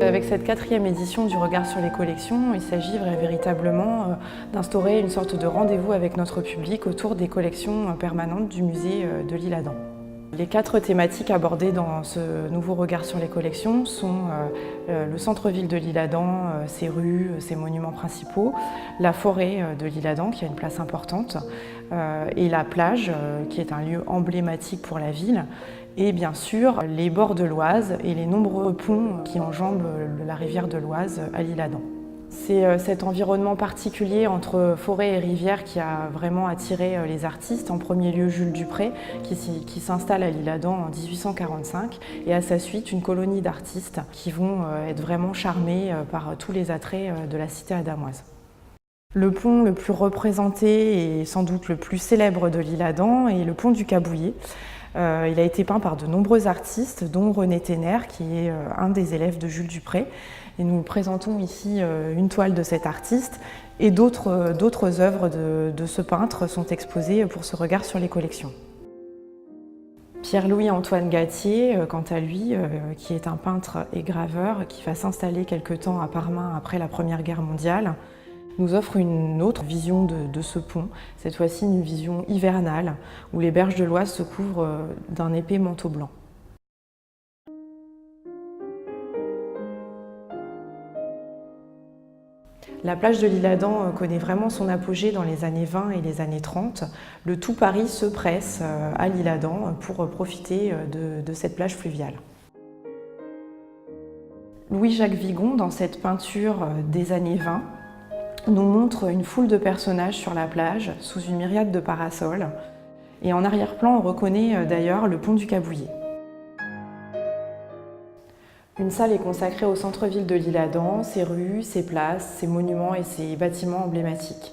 Avec cette 4e édition du Regard sur les collections, il s'agit véritablement d'instaurer une sorte de rendez-vous avec notre public autour des collections permanentes du musée de l'Isle-Adam. Les 4 thématiques abordées dans ce nouveau regard sur les collections sont le centre-ville de l'Isle-Adam, ses rues, ses monuments principaux, la forêt de l'Isle-Adam qui a une place importante, et la plage qui est un lieu emblématique pour la ville, et bien sûr les bords de l'Oise et les nombreux ponts qui enjambent la rivière de l'Oise à l'Isle-Adam. C'est cet environnement particulier entre forêt et rivière qui a vraiment attiré les artistes. En premier lieu, Jules Dupré, qui s'installe à l'Isle-Adam en 1845, et à sa suite, une colonie d'artistes qui vont être vraiment charmés par tous les attraits de la cité adamoise. Le pont le plus représenté et sans doute le plus célèbre de l'Isle-Adam est le pont du Cabouillet. Il a été peint par de nombreux artistes, dont René Thénère, qui est un des élèves de Jules Dupré. Et nous présentons ici une toile de cet artiste, et d'autres œuvres de ce peintre sont exposées pour ce regard sur les collections. Pierre-Louis-Antoine Gatier, quant à lui, qui est un peintre et graveur qui va s'installer quelque temps à Parmain après la Première Guerre mondiale, nous offre une autre vision de ce pont, cette fois-ci une vision hivernale, où les berges de l'Oise se couvrent d'un épais manteau blanc. La plage de l'Isle-Adam connaît vraiment son apogée dans les années 20 et les années 30. Le tout Paris se presse à l'Isle-Adam pour profiter de cette plage fluviale. Louis-Jacques Vigon, dans cette peinture des années 20, nous montre une foule de personnages sur la plage, sous une myriade de parasols. Et en arrière-plan, on reconnaît d'ailleurs le pont du Cabouillet. Une salle est consacrée au centre-ville de l'Isle-Adam, ses rues, ses places, ses monuments et ses bâtiments emblématiques.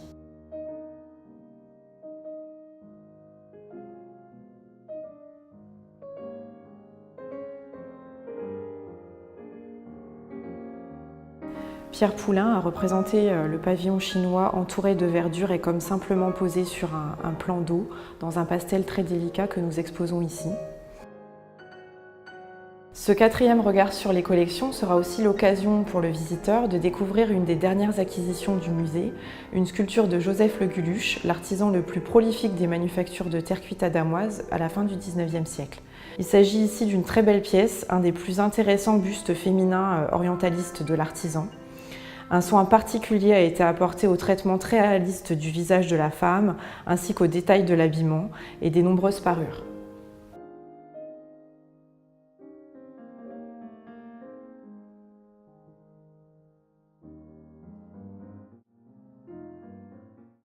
Pierre Poulain a représenté le pavillon chinois entouré de verdure et comme simplement posé sur un plan d'eau dans un pastel très délicat que nous exposons ici. Ce 4e regard sur les collections sera aussi l'occasion pour le visiteur de découvrir une des dernières acquisitions du musée, une sculpture de Joseph Le Guluche, l'artisan le plus prolifique des manufactures de terre cuite adamoise à la fin du XIXe siècle. Il s'agit ici d'une très belle pièce, un des plus intéressants bustes féminins orientalistes de l'artisan. Un soin particulier a été apporté au traitement très réaliste du visage de la femme, ainsi qu'aux détails de l'habillement et des nombreuses parures.